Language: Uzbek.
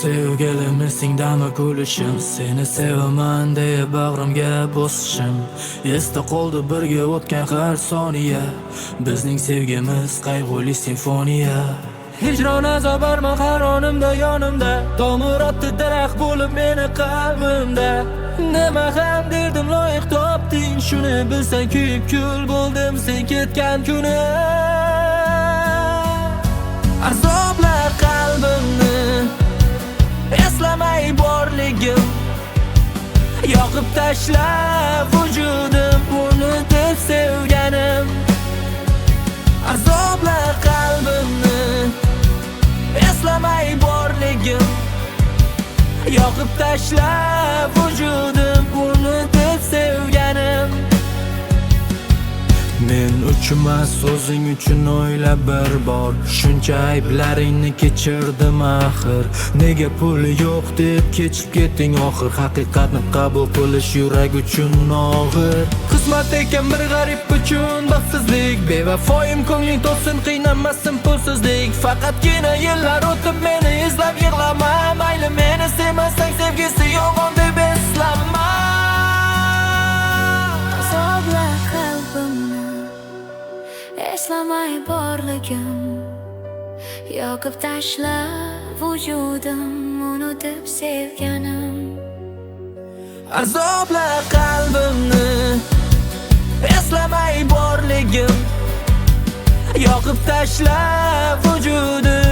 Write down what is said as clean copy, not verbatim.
sevgilim esingdami kulishim, seni sevaman deya bag'rimga bosishim. Esda qoldi birga o'tgan har soniya, bizning sevgimiz qayg'uli simfoniya. Hijron azob armon qaronimda yonimda, tomir otdi daraxt bo'lib meni qalbimda. Nima ham derdim loyiq topding, shuni bilsang kuyib kul bo'ldim sen ketgan kuni. Azoblar qalbimni eslamay borligim, yoqib tashlab vujudim unutib sevganim. Azoblar qalbimni eslamay borligim, yoqib tashlab vujudim unutib sevganim. Men uchmas o'zing uchun o'ylab bir bor, shuncha ayblaringni kechirdim axir. Nega puli yo'q deb kechib ketding oxir, haqiqatni qabul qilish yurak uchun og'ir. Qismat ekan bir g'arib uchun baxtsizlik, bevafoyim ko'ngling to'lsin qiynamasin pulsizlik. Faqatgina yillar o'tib meni izlab yig'lama, mayli meni sevmasang sevgisi yolg'on deb eslama. Azoblar qalbimni eslamay borligim, yoqib tashlab vujudim unutib sevganim. Azoblar qalbimni eslamay borligim, yoqib tashlab vujudim